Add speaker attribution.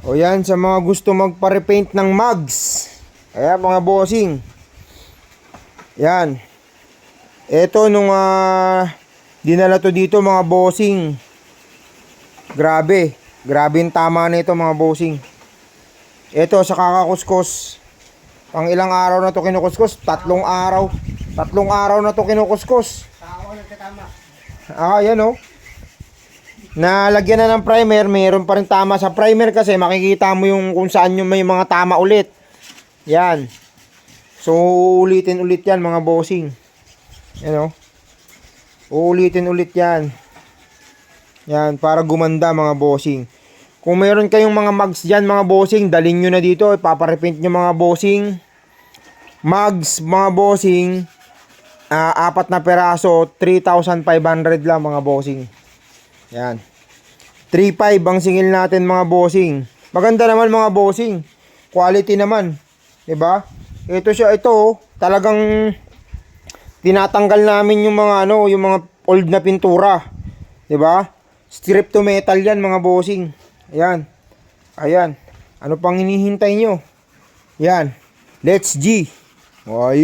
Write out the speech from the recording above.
Speaker 1: O yan, sa mga gusto magpa-repaint ng mugs. Ayan mga bossing. Yan. Ito nung dinala to dito mga bossing. Grabe. Grabe yung tama nito mga bossing. Ito sa kakakuskos. Pang ilang araw na to kinukuskus? 3 araw. 3 araw na to kinukuskus. Yan o. Nalagyan na ng primer, mayroon pa rin tama sa primer kasi makikita mo yung kung saan yung may mga tama ulit. Yan. So ulitin ulit yan mga bossing. Yan o. Uulitin ulit yan. Yan para gumanda mga bossing. Kung meron kayong mga mugs dyan mga bossing, dalhin nyo na dito. Ipaparepaint nyo mga bossing. Mugs mga bossing. 4 na peraso, 3,500 lang mga bossing. Yan. 3,500 ang singil natin mga bossing. Maganda naman mga bossing. Quality naman. 'Di ba? Ito siya, ito talagang tinatanggal namin yung mga yung mga old na pintura. 'Di ba? Strip to metal 'yan mga bossing. Ayan. Ayan. Ano pang hinihintay nyo? Yan. Let's G. Oh,